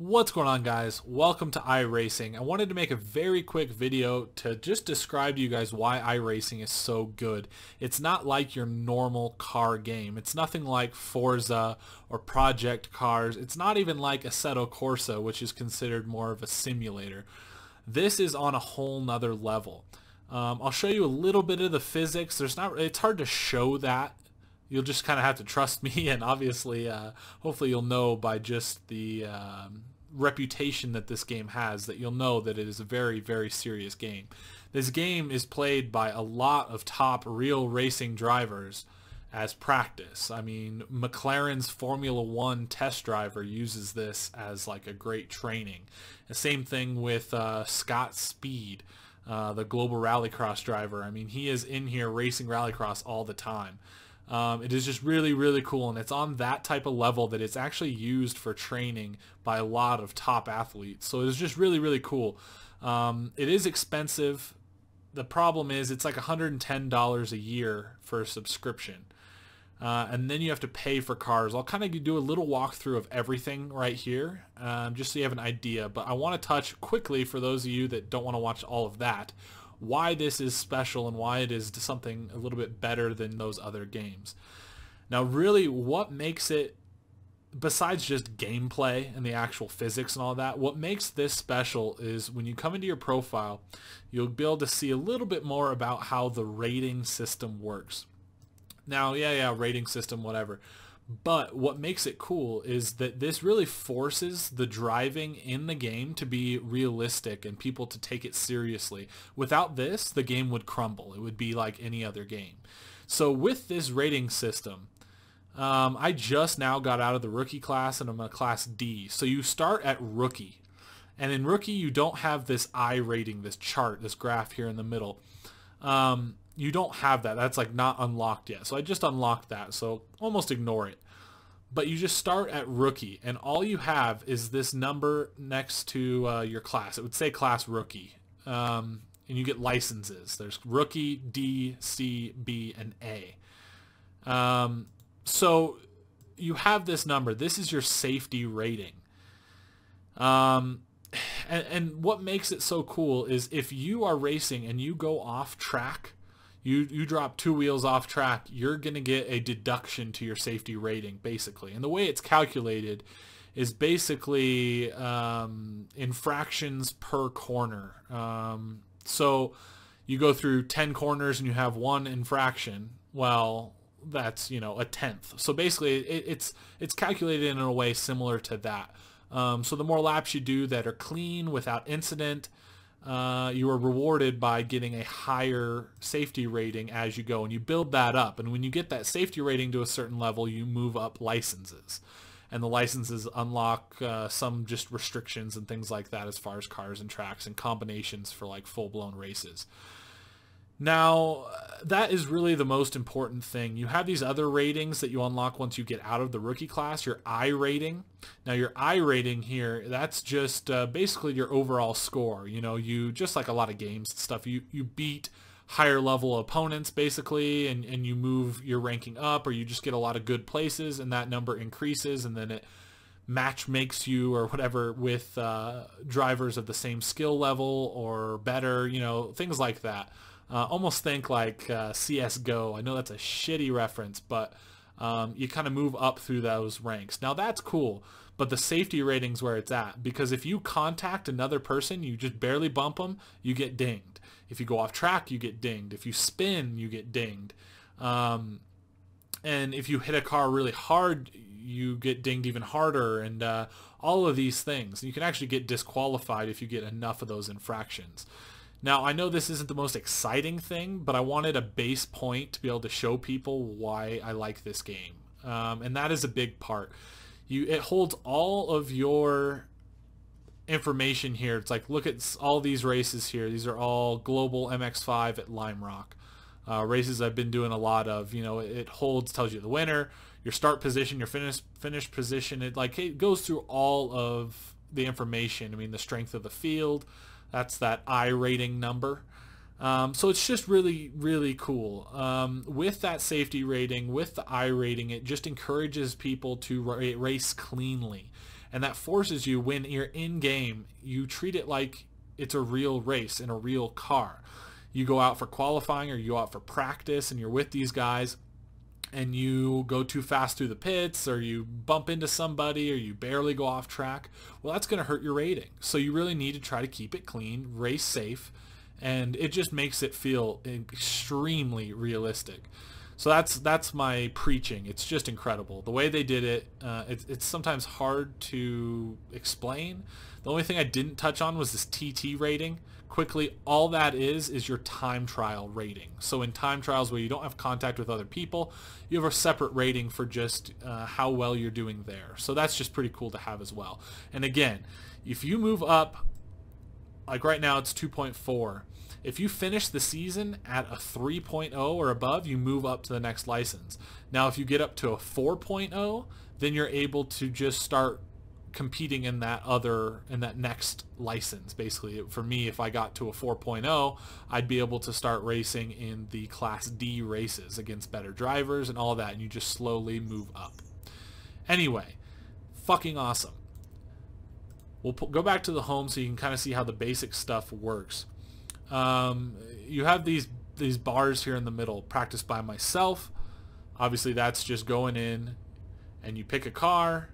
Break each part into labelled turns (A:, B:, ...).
A: What's going on, guys? Welcome to iRacing. I wanted to make a very quick video to just describe to you guys why iRacing is so good. It's not like your normal car game. It's nothing like Forza or Project Cars. It's not even like Assetto Corsa, which is considered more of a simulator. This is on a whole nother level. I'll show you a little bit of the physics. It's hard to show that. You'll just kind of have to trust me, and obviously, hopefully you'll know by just the reputation that this game has, that you'll know that it is a very, very serious game. This game is played by a lot of top real racing drivers as practice. I mean, McLaren's Formula One test driver uses this as like a great training. The same thing with Scott Speed, the global rallycross driver. I mean, he is in here racing rallycross all the time. It is just really, really cool, and it's on that type of level that it's actually used for training by a lot of top athletes. So it's just really, really cool. It is expensive. The problem is it's like $110 a year for a subscription. And then you have to pay for cars. I'll kind of do a little walkthrough of everything right here, just so you have an idea. But I want to touch quickly, for those of you that don't want to watch all of that, why this is special and why it is something a little bit better than those other games. Now, really, what makes it, besides just gameplay and the actual physics and all that, what makes this special is when you come into your profile, you'll be able to see a little bit more about how the rating system works. Now, yeah, rating system, whatever. But what makes it cool is that this really forces the driving in the game to be realistic and people to take it seriously. Without this, the game would crumble. It would be like any other game. So with this rating system, I just now got out of the rookie class and I'm a class D. So you start at rookie. And in rookie, you don't have this I rating, this chart, this graph here in the middle. You don't have that. That's like not unlocked yet. So I just unlocked that. So almost ignore it. But you just start at rookie, and all you have is this number next to your class. It would say class rookie. And you get licenses. There's rookie, D, C, B, and A. So you have this number. This is your safety rating. And what makes it so cool is if you are racing and you go off track, you drop two wheels off track, you're going to get a deduction to your safety rating, basically. And the way it's calculated is basically infractions per corner. So you go through 10 corners and you have one infraction. Well, that's, a tenth. So basically it's calculated in a way similar to that. So the more laps you do that are clean without incident, you are rewarded by getting a higher safety rating as you go, and you build that up. And when you get that safety rating to a certain level, you move up licenses, and the licenses unlock some just restrictions and things like that as far as cars and tracks and combinations for like full-blown races. Now, that is really the most important thing. You have these other ratings that you unlock once you get out of the rookie class, your I rating. Now, your I rating here, that's just basically your overall score. You just like a lot of games and stuff, you beat higher level opponents, basically, and you move your ranking up, or you just get a lot of good places, and that number increases, and then it match makes you or whatever with drivers of the same skill level or better, things like that. Almost think like CSGO. I know that's a shitty reference, but you kind of move up through those ranks. Now that's cool, but the safety rating's where it's at, because if you contact another person, you just barely bump them, you get dinged. If you go off track, you get dinged. If you spin, you get dinged. And if you hit a car really hard, you get dinged even harder, and all of these things. You can actually get disqualified if you get enough of those infractions. Now, I know this isn't the most exciting thing, but I wanted a base point to be able to show people why I like this game. And that is a big part. It holds all of your information here. It's like, look at all these races here. These are all global MX5 at Lime Rock. Races I've been doing a lot of. It tells you the winner, your start position, your finish position. It goes through all of the information. I mean, the strength of the field. That's that I rating number. So it's just really, really cool. With that safety rating, with the I rating, it just encourages people to race cleanly. And that forces you, when you're in game, you treat it like it's a real race in a real car. You go out for qualifying or you go out for practice and you're with these guys and you go too fast through the pits or you bump into somebody or you barely go off track, well, that's going to hurt your rating. So you really need to try to keep it clean, race safe, and it just makes it feel extremely realistic. So that's my preaching. It's just incredible. The way they did it, it's sometimes hard to explain. The only thing I didn't touch on was this TT rating. Quickly, all that is your time trial rating. So in time trials where you don't have contact with other people, you have a separate rating for just how well you're doing there. So that's just pretty cool to have as well. And again, if you move up, like right now it's 2.4. If you finish the season at a 3.0 or above, you move up to the next license. Now, if you get up to a 4.0, then you're able to just start competing in that next license. Basically, for me, if I got to a 4.0, I'd be able to start racing in the Class D races against better drivers and all that, and you just slowly move up. Anyway, fucking awesome. We'll go back to the home so you can kind of see how the basic stuff works. You have these bars here in the middle, practice by myself. Obviously that's just going in and you pick a car,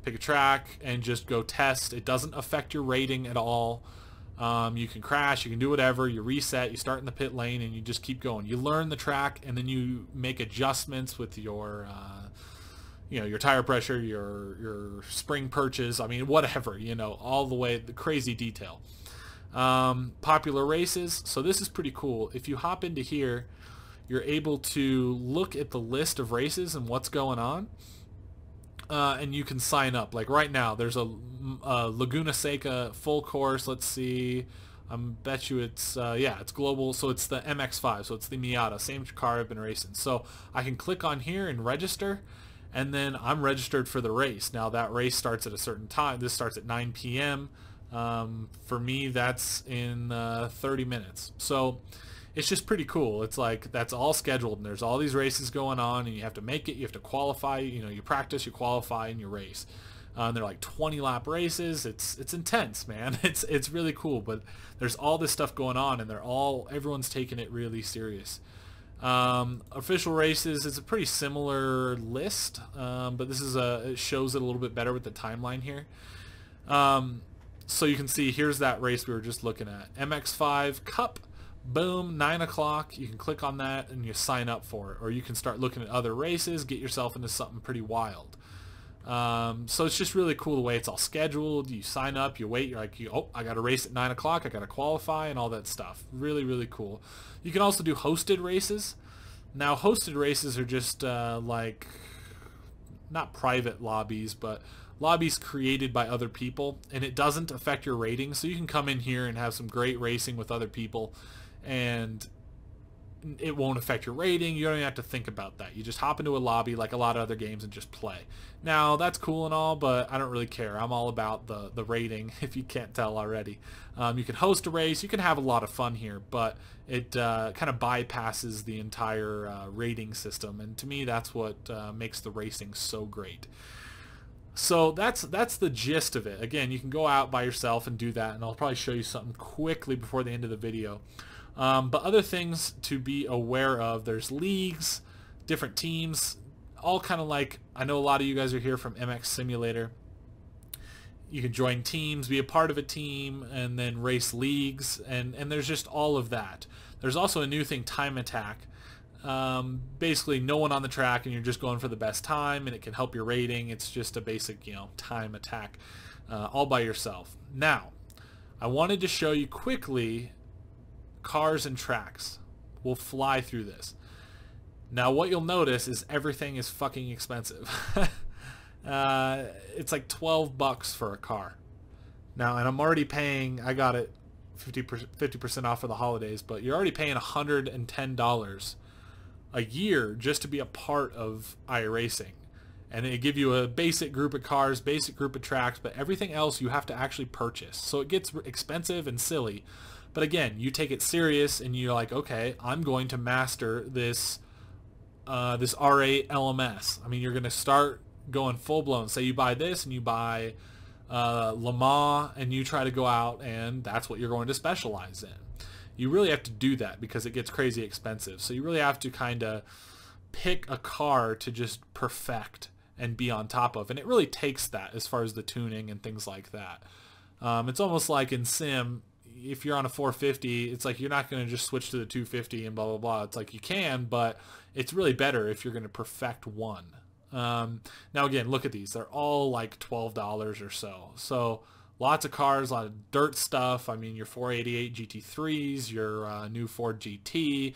A: pick a track, and just go test. It doesn't affect your rating at all. You can crash, you can do whatever, you reset, you start in the pit lane, and you just keep going. You learn the track, and then you make adjustments with your your tire pressure, your spring perches, I mean, whatever, all the way, the crazy detail. Popular races, so this is pretty cool. If you hop into here, you're able to look at the list of races and what's going on, and you can sign up. Like right now there's a Laguna Seca full course. Let's see, I bet you it's it's global, so it's the MX-5, so it's the Miata, same car I've been racing. So I can click on here and register, and then I'm registered for the race. Now that race starts at a certain time. This starts at 9 p.m. For me, that's in 30 minutes. So it's just pretty cool. It's like that's all scheduled, and there's all these races going on, and you have to make it. You have to qualify. You practice, you qualify, and you race. They're like 20-lap races. It's intense, man. It's really cool. But there's all this stuff going on, and everyone's taking it really serious. Official races, it's a pretty similar list, but this is it shows it a little bit better with the timeline here. So you can see here's that race we were just looking at, MX-5 Cup. Boom, 9 o'clock. You can click on that and you sign up for it, or you can start looking at other races, get yourself into something pretty wild. So it's just really cool the way it's all scheduled. You sign up, you wait, you're like, oh, I got a race at 9 o'clock, I got to qualify, and all that stuff. Really, really cool. You can also do hosted races. Now, hosted races are just like, not private lobbies, but lobbies created by other people, and it doesn't affect your rating. So you can come in here and have some great racing with other people, and it won't affect your rating. You don't even have to think about that. You just hop into a lobby like a lot of other games and just play. Now, that's cool and all, but I don't really care. I'm all about the rating, if you can't tell already. You can host a race. You can have a lot of fun here, but it kind of bypasses the entire rating system, and to me, that's what makes the racing so great. So that's the gist of it. Again, you can go out by yourself and do that, and I'll probably show you something quickly before the end of the video. But other things to be aware of, there's leagues, different teams, all kind of like, I know a lot of you guys are here from MX Simulator. You can join teams, be a part of a team, and then race leagues, and there's just all of that. There's also a new thing, time attack. Basically no one on the track and you're just going for the best time, and it can help your rating. It's just a basic, time attack, all by yourself. Now, I wanted to show you quickly cars and tracks. We'll fly through this. Now, what you'll notice is everything is fucking expensive. It's like 12 bucks for a car. Now, and I'm already paying, I got it 50% off for the holidays, but you're already paying $110 a year just to be a part of iRacing. And they give you a basic group of cars, basic group of tracks, but everything else you have to actually purchase. So it gets expensive and silly. But again, you take it serious and you're like, okay, I'm going to master this R8 LMS. I mean, you're going to start going full blown. Say you buy this and you buy Le Mans, and you try to go out and that's what you're going to specialize in. You really have to do that because it gets crazy expensive. So you really have to kind of pick a car to just perfect and be on top of. And it really takes that as far as the tuning and things like that. It's almost like in Sim, if you're on a 450, it's like you're not going to just switch to the 250 and blah, blah, blah. It's like you can, but it's really better if you're going to perfect one. Now, again, look at these. They're all like $12 or so. So lots of cars, a lot of dirt stuff. I mean, your 488 GT3s, your new Ford GT,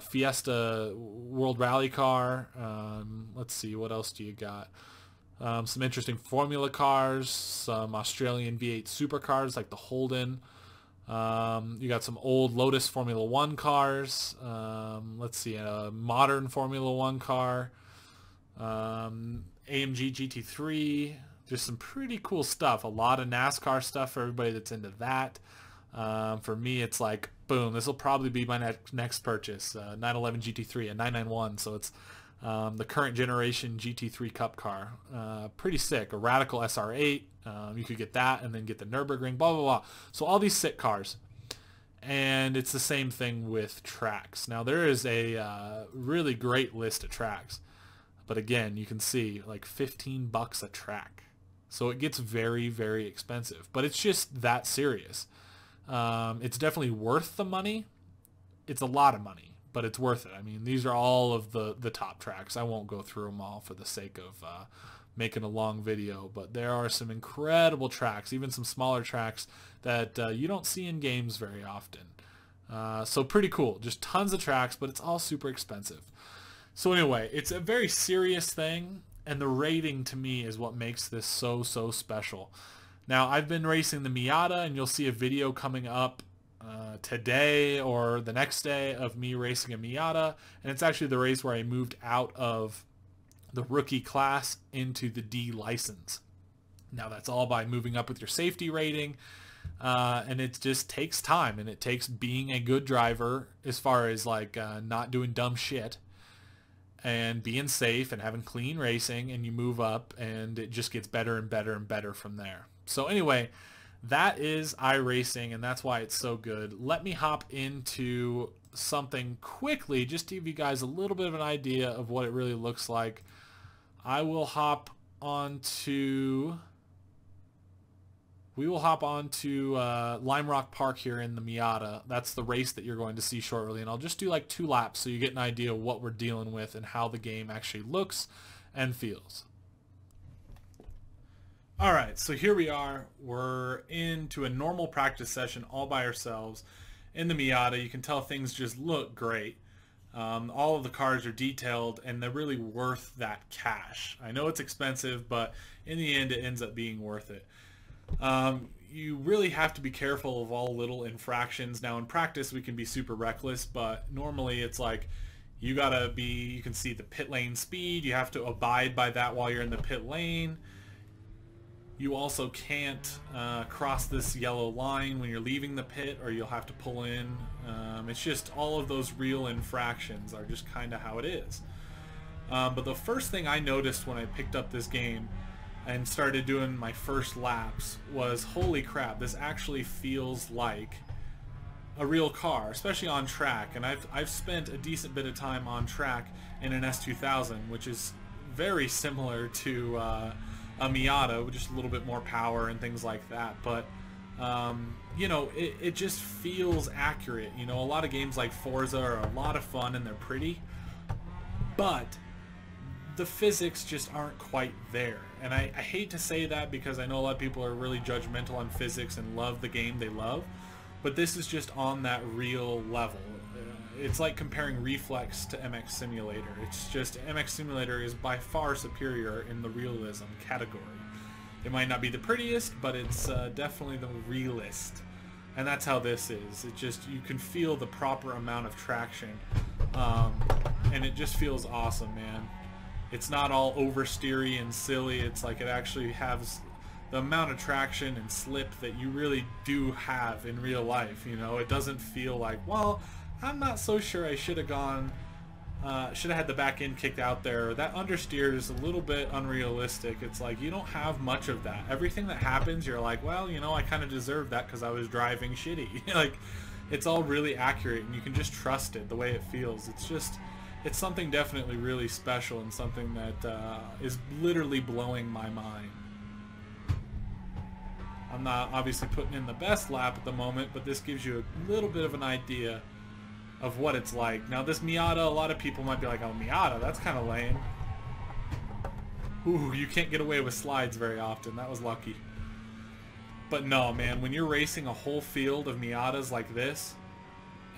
A: Fiesta World Rally car. Let's see, what else do you got? Some interesting Formula cars, some Australian V8 supercars like the Holden. You got some old Lotus Formula 1 cars. Let's see, a modern Formula 1 car. AMG GT3. Just some pretty cool stuff. A lot of NASCAR stuff for everybody that's into that. For me, it's like, boom, this will probably be my next purchase. 911 GT3, a 991. So it's the current generation GT3 Cup car. Pretty sick. A Radical SR8. You could get that and then get the Nürburgring, blah, blah, blah. So all these sick cars. And it's the same thing with tracks. Now, there is a really great list of tracks. But again, you can see like $15 a track. So it gets very, very expensive. But it's just that serious. It's definitely worth the money. It's a lot of money, but it's worth it. I mean, these are all of the top tracks. I won't go through them all for the sake of making a long video, but there are some incredible tracks, even some smaller tracks that you don't see in games very often. So pretty cool. Just tons of tracks, but it's all super expensive. So anyway, it's a very serious thing, and the rating to me is what makes this so, so special. Now, I've been racing the Miata, and you'll see a video coming up today or the next day of me racing a Miata, and it's actually the race where I moved out of the rookie class into the D license. Now, that's all by moving up with your safety rating, and it just takes time, and it takes being a good driver as far as like not doing dumb shit and being safe and having clean racing, and you move up, and it just gets better and better and better from there. So anyway, that is iRacing, and that's why it's so good. Let me hop into something quickly just to give you guys a little bit of an idea of what it really looks like. We will hop onto Lime Rock Park here in the Miata. That's the race that you're going to see shortly, and I'll just do like 2 laps so you get an idea of what we're dealing with and how the game actually looks and feels. Alright, so here we are. We're into a normal practice session all by ourselves in the Miata. You can tell things just look great. All of the cars are detailed, and they're really worth that cash. I know it's expensive, but in the end it ends up being worth it. You really have to be careful of all little infractions. Now, in practice we can be super reckless, but normally it's like you can see the pit lane speed. You have to abide by that while you're in the pit lane. You also can't cross this yellow line when you're leaving the pit, or you'll have to pull in. It's just all of those real infractions are just kind of how it is. But the first thing I noticed when I picked up this game and started doing my first laps was, holy crap, this actually feels like a real car, especially on track. And I've spent a decent bit of time on track in an S2000, which is very similar to a Miata with just a little bit more power and things like that. But you know, it just feels accurate. You know, a lot of games like Forza are a lot of fun and they're pretty, but the physics just aren't quite there. And I hate to say that because I know a lot of people are really judgmental on physics and love the game they love, but this is just on that real level. It's like comparing Reflex to MX Simulator. It's just MX Simulator is by far superior in the realism category. It might not be the prettiest, but it's definitely the realist. And that's how this is. It just, you can feel the proper amount of traction. And it just feels awesome, man. It's not all oversteery and silly. It's like it actually has the amount of traction and slip that you really do have in real life. You know, it doesn't feel like, well, I'm not so sure I should have gone Should have had the back end kicked out there. That understeer is a little bit unrealistic. It's like you don't have much of that. Everything that happens, you're like, well, you know, I kind of deserved that because I was driving shitty. Like, it's all really accurate, and you can just trust it the way it feels. It's something definitely really special, and something that is literally blowing my mind. I'm not obviously putting in the best lap at the moment, but this gives you a little bit of an idea of what it's like. Now this Miata, a lot of people might be like, oh, Miata, that's kind of lame. Ooh, you can't get away with slides very often. That was lucky. But no, man, when you're racing a whole field of Miatas like this,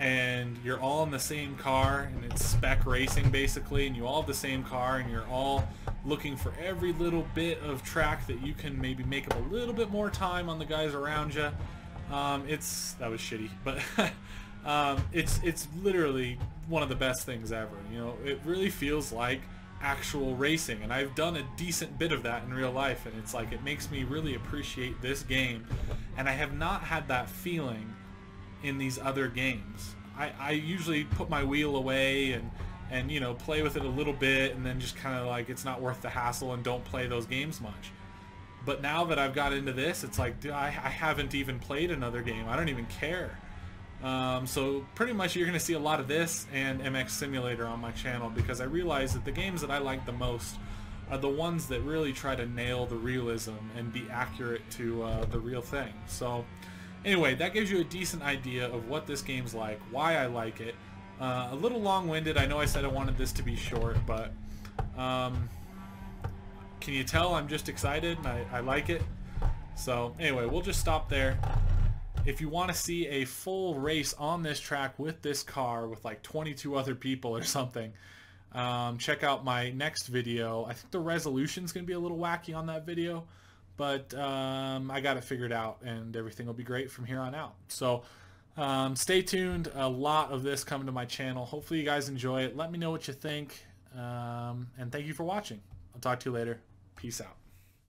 A: and you're all in the same car, and it's spec racing basically, and you all have the same car, and you're all looking for every little bit of track that you can maybe make up a little bit more time on the guys around you. That was shitty, but it's literally one of the best things ever. You know, it really feels like actual racing, and I've done a decent bit of that in real life, and it's like it makes me really appreciate this game, and I have not had that feeling in these other games. I usually put my wheel away and you know, play with it a little bit, and then just kind of like it's not worth the hassle and don't play those games much. But now that I've got into this, it's like, dude, I haven't even played another game. I don't even care. So pretty much you're going to see a lot of this and MX Simulator on my channel, because I realize that the games that I like the most are the ones that really try to nail the realism and be accurate to the real thing. So anyway, that gives you a decent idea of what this game's like, why I like it. A little long-winded. I know I said I wanted this to be short, but can you tell I'm just excited and I like it? So anyway, we'll just stop there. If you want to see a full race on this track with this car with like 22 other people or something, check out my next video. I think the resolution's going to be a little wacky on that video, but I got it figured out, and everything will be great from here on out. So stay tuned. A lot of this coming to my channel. Hopefully you guys enjoy it. Let me know what you think, and thank you for watching. I'll talk to you later. Peace out.